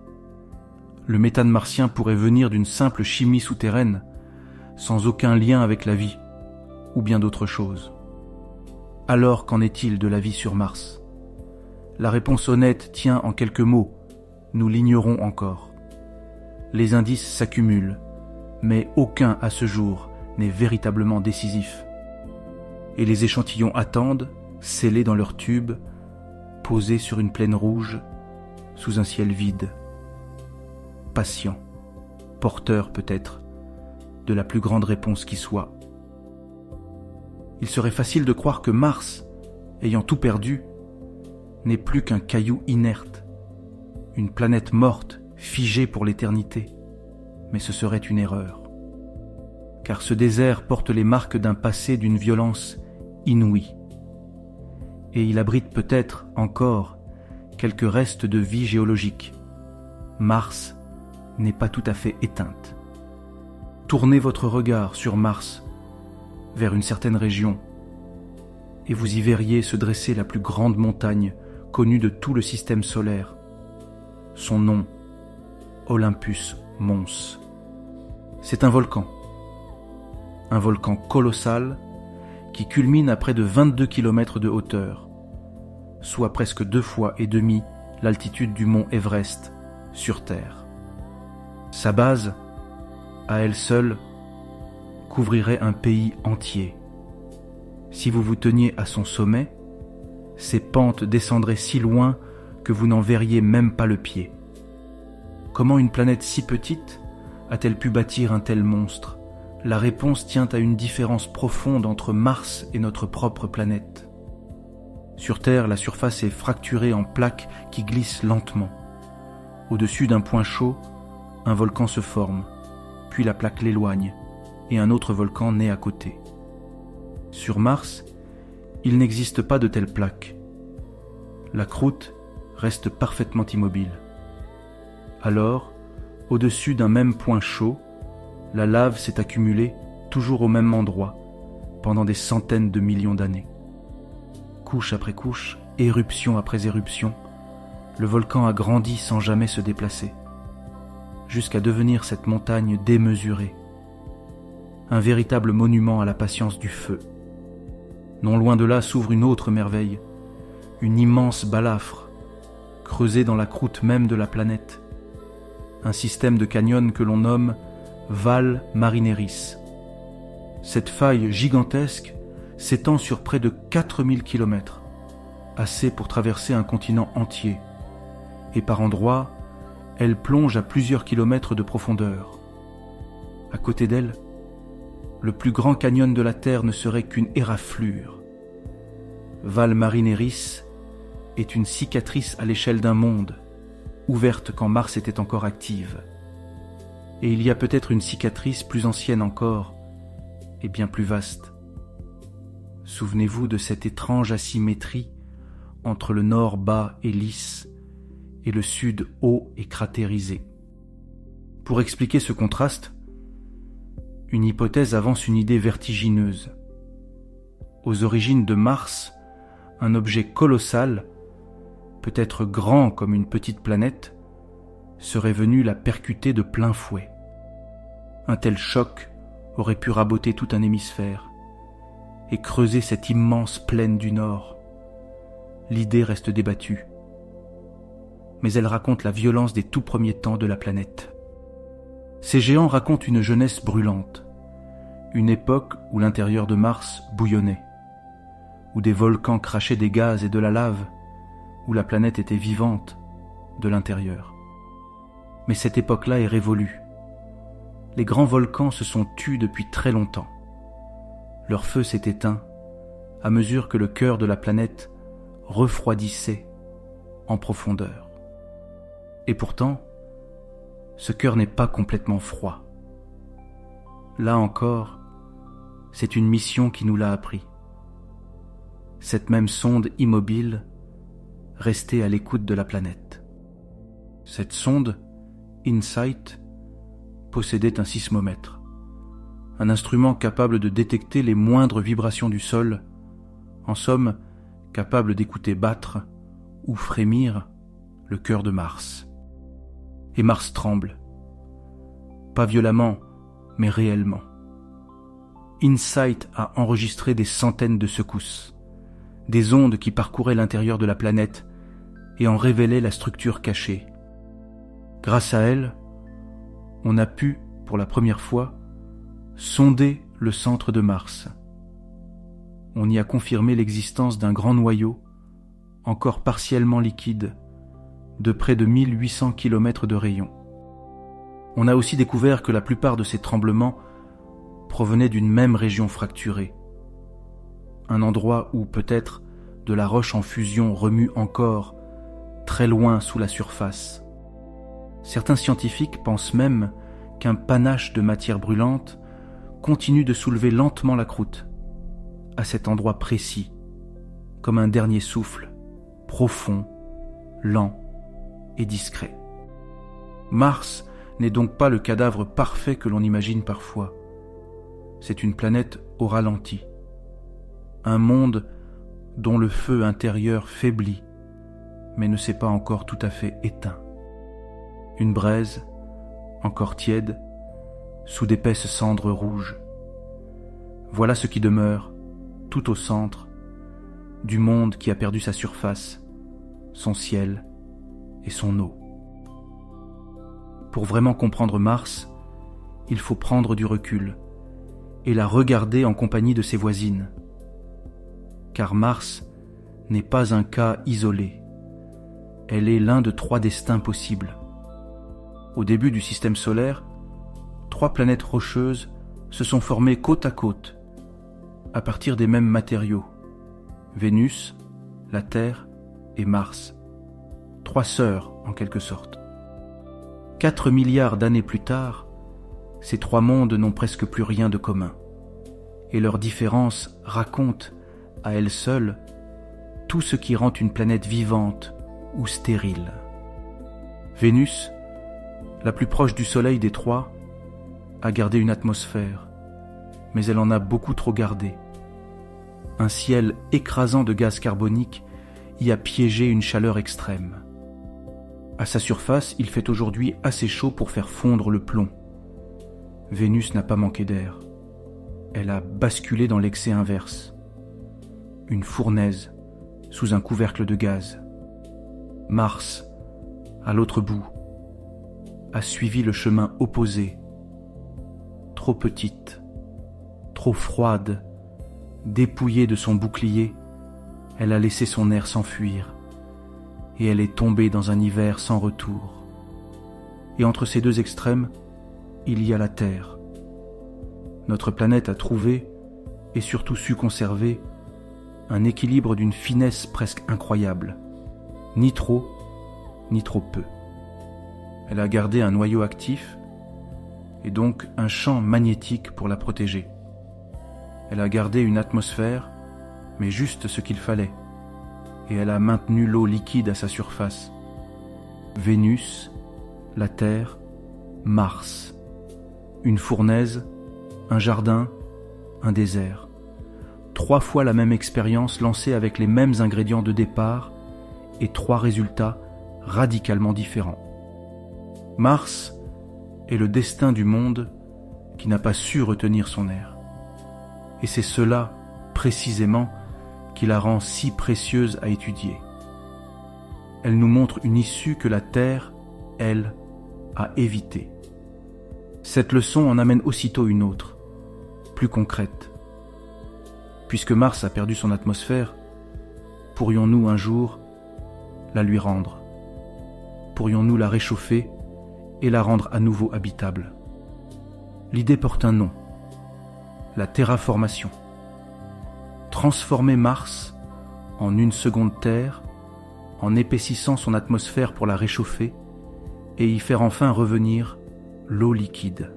Le méthane martien pourrait venir d'une simple chimie souterraine, sans aucun lien avec la vie, ou bien d'autres choses. Alors qu'en est-il de la vie sur Mars ? La réponse honnête tient en quelques mots, nous l'ignorons encore. Les indices s'accumulent, mais aucun à ce jour n'est véritablement décisif. et les échantillons attendent, scellés dans leurs tubes, posés sur une plaine rouge, sous un ciel vide. Patients, porteurs peut-être, de la plus grande réponse qui soit. Il serait facile de croire que Mars, ayant tout perdu, n'est plus qu'un caillou inerte, une planète morte, figée pour l'éternité. Mais ce serait une erreur. Car ce désert porte les marques d'un passé d'une violence inouïe. Et il abrite peut-être encore quelques restes de vie géologique. Mars n'est pas tout à fait éteinte. Tournez votre regard sur Mars, vers une certaine région, et vous y verriez se dresser la plus grande montagne connue de tout le système solaire. Son nom, Olympus Mons. C'est un volcan colossal qui culmine à près de 22 km de hauteur, soit presque 2,5 fois l'altitude du mont Everest sur Terre. Sa base, à elle seule, couvrirait un pays entier. Si vous vous teniez à son sommet, ses pentes descendraient si loin que vous n'en verriez même pas le pied. Comment une planète si petite a-t-elle pu bâtir un tel monstre? La réponse tient à une différence profonde entre Mars et notre propre planète. Sur Terre, la surface est fracturée en plaques qui glissent lentement. Au-dessus d'un point chaud, un volcan se forme, puis la plaque l'éloigne, et un autre volcan naît à côté. Sur Mars, il n'existe pas de telles plaques. La croûte reste parfaitement immobile. Alors, au-dessus d'un même point chaud, la lave s'est accumulée toujours au même endroit pendant des centaines de millions d'années. Couche après couche, éruption après éruption, le volcan a grandi sans jamais se déplacer, jusqu'à devenir cette montagne démesurée, un véritable monument à la patience du feu. Non loin de là s'ouvre une autre merveille, une immense balafre, creusée dans la croûte même de la planète, un système de canyons que l'on nomme Val Marineris. Cette faille gigantesque s'étend sur près de 4000 km, assez pour traverser un continent entier, et par endroits, elle plonge à plusieurs kilomètres de profondeur. À côté d'elle, le plus grand canyon de la Terre ne serait qu'une éraflure. Val Marineris est une cicatrice à l'échelle d'un monde, ouverte quand Mars était encore active. Et il y a peut-être une cicatrice plus ancienne encore, et bien plus vaste. Souvenez-vous de cette étrange asymétrie entre le nord bas et lisse, et le sud haut et cratérisé. Pour expliquer ce contraste, une hypothèse avance une idée vertigineuse. Aux origines de Mars, un objet colossal, peut-être grand comme une petite planète, serait venu la percuter de plein fouet. Un tel choc aurait pu raboter tout un hémisphère et creuser cette immense plaine du Nord. L'idée reste débattue, mais elle raconte la violence des tout premiers temps de la planète. Ces géants racontent une jeunesse brûlante, une époque où l'intérieur de Mars bouillonnait, où des volcans crachaient des gaz et de la lave, où la planète était vivante de l'intérieur. Mais cette époque-là est révolue. Les grands volcans se sont tus depuis très longtemps. Leur feu s'est éteint à mesure que le cœur de la planète refroidissait en profondeur. Et pourtant, ce cœur n'est pas complètement froid. Là encore, c'est une mission qui nous l'a appris. Cette même sonde immobile restait à l'écoute de la planète. Cette sonde, InSight, possédait un sismomètre, un instrument capable de détecter les moindres vibrations du sol, en somme, capable d'écouter battre ou frémir le cœur de Mars. Et Mars tremble, pas violemment, mais réellement. InSight a enregistré des centaines de secousses, des ondes qui parcouraient l'intérieur de la planète et en révélaient la structure cachée. Grâce à elles, on a pu, pour la première fois, sonder le centre de Mars. on y a confirmé l'existence d'un grand noyau, encore partiellement liquide, de près de 1800 km de rayon. On a aussi découvert que la plupart de ces tremblements provenaient d'une même région fracturée, un endroit où peut-être de la roche en fusion remue encore très loin sous la surface. Certains scientifiques pensent même qu'un panache de matière brûlante continue de soulever lentement la croûte, à cet endroit précis, comme un dernier souffle, profond, lent et discret. Mars n'est donc pas le cadavre parfait que l'on imagine parfois. C'est une planète au ralenti, un monde dont le feu intérieur faiblit, mais ne s'est pas encore tout à fait éteint. Une braise, encore tiède, sous d'épaisses cendres rouges. Voilà ce qui demeure, tout au centre, du monde qui a perdu sa surface, son ciel et son eau. Pour vraiment comprendre Mars, il faut prendre du recul et la regarder en compagnie de ses voisines. Car Mars n'est pas un cas isolé. Elle est l'un de 3 destins possibles. Au début du système solaire, 3 planètes rocheuses se sont formées côte à côte, à partir des mêmes matériaux. Vénus, la Terre et Mars. 3 sœurs, en quelque sorte. 4 milliards d'années plus tard, ces 3 mondes n'ont presque plus rien de commun. Et leurs différences racontent, à elles seules, tout ce qui rend une planète vivante ou stérile. Vénus, la plus proche du Soleil des 3, a gardé une atmosphère, mais elle en a beaucoup trop gardé. Un ciel écrasant de gaz carbonique y a piégé une chaleur extrême. À sa surface, il fait aujourd'hui assez chaud pour faire fondre le plomb. Vénus n'a pas manqué d'air. Elle a basculé dans l'excès inverse. Une fournaise sous un couvercle de gaz. Mars, à l'autre bout, a suivi le chemin opposé. Trop petite, trop froide, dépouillée de son bouclier, elle a laissé son air s'enfuir et elle est tombée dans un hiver sans retour. Et entre ces 2 extrêmes, il y a la Terre. Notre planète a trouvé, et surtout su conserver, un équilibre d'une finesse presque incroyable, ni trop peu. Elle a gardé un noyau actif, et donc un champ magnétique pour la protéger. Elle a gardé une atmosphère, mais juste ce qu'il fallait, et elle a maintenu l'eau liquide à sa surface. Vénus, la Terre, Mars. Une fournaise, un jardin, un désert. 3 fois la même expérience lancée avec les mêmes ingrédients de départ et 3 résultats radicalement différents. Mars est le destin du monde qui n'a pas su retenir son air. Et c'est cela, précisément, qui la rend si précieuse à étudier. Elle nous montre une issue que la Terre, elle, a évitée. Cette leçon en amène aussitôt une autre, plus concrète. Puisque Mars a perdu son atmosphère, pourrions-nous un jour la lui rendre? Pourrions-nous la réchauffer et la rendre à nouveau habitable? L'idée porte un nom, la terraformation. Transformer Mars en une seconde Terre, en épaississant son atmosphère pour la réchauffer et y faire enfin revenir l'eau liquide.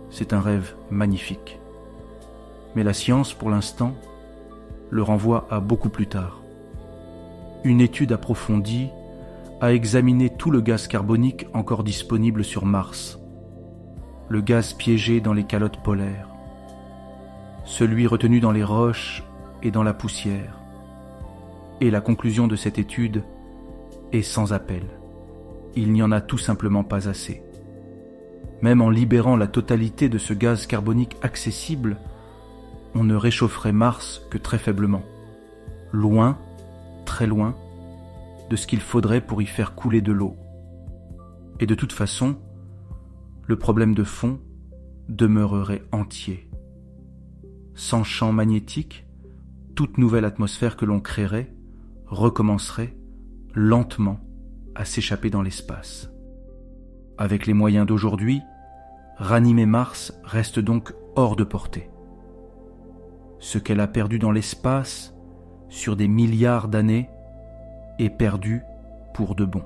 C'est un rêve magnifique. Mais la science, pour l'instant, le renvoie à beaucoup plus tard. Une étude approfondie a examiné tout le gaz carbonique encore disponible sur Mars, le gaz piégé dans les calottes polaires, celui retenu dans les roches et dans la poussière. Et la conclusion de cette étude est sans appel. Il n'y en a tout simplement pas assez. Même en libérant la totalité de ce gaz carbonique accessible, on ne réchaufferait Mars que très faiblement. Loin, très loin, de ce qu'il faudrait pour y faire couler de l'eau. Et de toute façon, le problème de fond demeurerait entier. Sans champ magnétique, toute nouvelle atmosphère que l'on créerait recommencerait lentement à s'échapper dans l'espace. Avec les moyens d'aujourd'hui, ranimer Mars reste donc hors de portée. Ce qu'elle a perdu dans l'espace sur des milliards d'années est perdu pour de bon.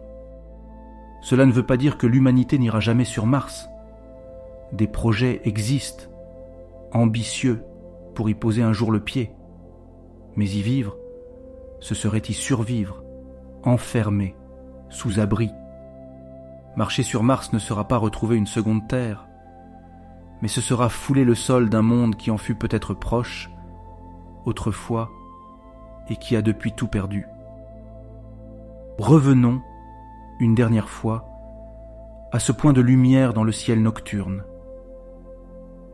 Cela ne veut pas dire que l'humanité n'ira jamais sur Mars. Des projets existent, ambitieux, pour y poser un jour le pied. Mais y vivre, ce serait y survivre, enfermé, sous abri. Marcher sur Mars ne sera pas retrouver une seconde Terre, mais ce sera fouler le sol d'un monde qui en fut peut-être proche, autrefois, et qui a depuis tout perdu. Revenons, une dernière fois, à ce point de lumière dans le ciel nocturne.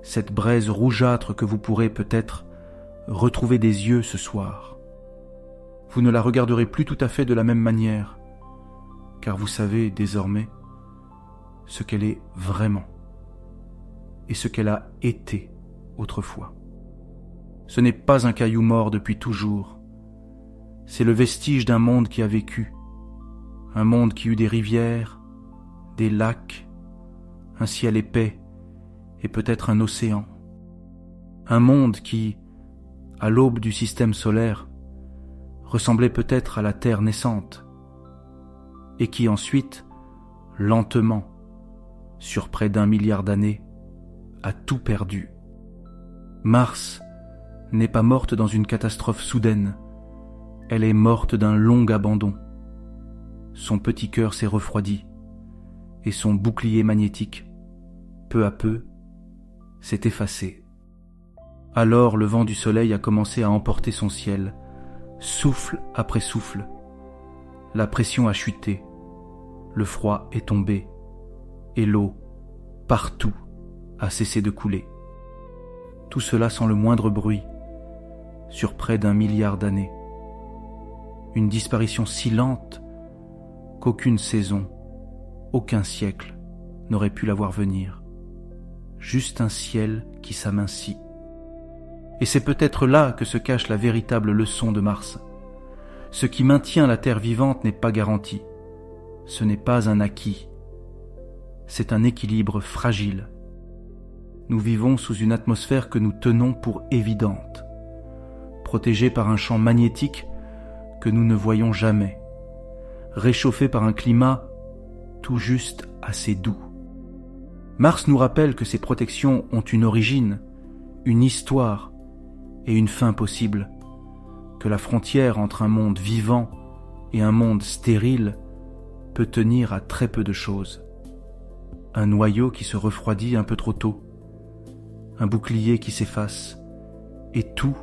Cette braise rougeâtre que vous pourrez peut-être retrouver des yeux ce soir. Vous ne la regarderez plus tout à fait de la même manière, car vous savez désormais ce qu'elle est vraiment et ce qu'elle a été autrefois. Ce n'est pas un caillou mort depuis toujours, c'est le vestige d'un monde qui a vécu, un monde qui eut des rivières, des lacs, un ciel épais et peut-être un océan. Un monde qui, à l'aube du système solaire, ressemblait peut-être à la Terre naissante, et qui ensuite, lentement, sur près d'1 milliard d'années, a tout perdu. Mars n'est pas morte dans une catastrophe soudaine, elle est morte d'un long abandon. Son petit cœur s'est refroidi, et son bouclier magnétique, peu à peu, s'est effacé. Alors le vent du soleil a commencé à emporter son ciel, souffle après souffle. La pression a chuté, le froid est tombé, et l'eau, partout, a cessé de couler. Tout cela sans le moindre bruit, sur près d'1 milliard d'années. Une disparition si lente qu'aucune saison, aucun siècle n'aurait pu la voir venir. Juste un ciel qui s'amincit. Et c'est peut-être là que se cache la véritable leçon de Mars. Ce qui maintient la Terre vivante n'est pas garanti. Ce n'est pas un acquis. C'est un équilibre fragile. Nous vivons sous une atmosphère que nous tenons pour évidente, protégée par un champ magnétique que nous ne voyons jamais, réchauffée par un climat tout juste assez doux. Mars nous rappelle que ces protections ont une origine, une histoire et une fin possible, que la frontière entre un monde vivant et un monde stérile peut tenir à très peu de choses. Un noyau qui se refroidit un peu trop tôt, un bouclier qui s'efface, et tout,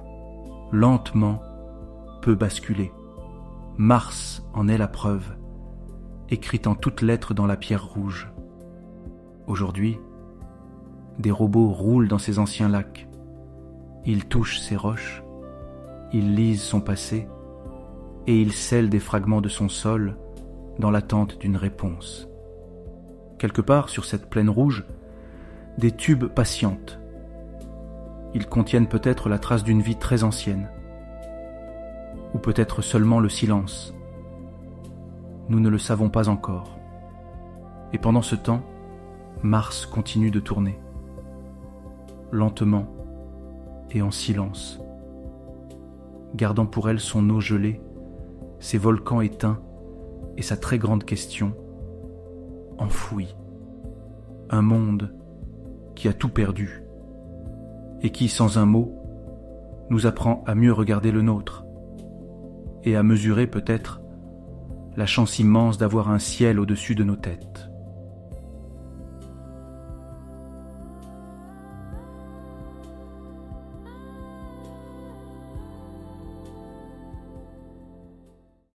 lentement, peut basculer. Mars en est la preuve, écrite en toutes lettres dans la pierre rouge. Aujourd'hui, des robots roulent dans ces anciens lacs. Ils touchent ces roches, ils lisent son passé, et ils scellent des fragments de son sol dans l'attente d'une réponse. Quelque part sur cette plaine rouge, des tubes patientent. Ils contiennent peut-être la trace d'une vie très ancienne, ou peut-être seulement le silence. Nous ne le savons pas encore. Et pendant ce temps, Mars continue de tourner, lentement et en silence, gardant pour elle son eau gelée, ses volcans éteints et sa très grande question, enfouie. Un monde qui a tout perdu et qui, sans un mot, nous apprend à mieux regarder le nôtre et à mesurer peut-être la chance immense d'avoir un ciel au-dessus de nos têtes.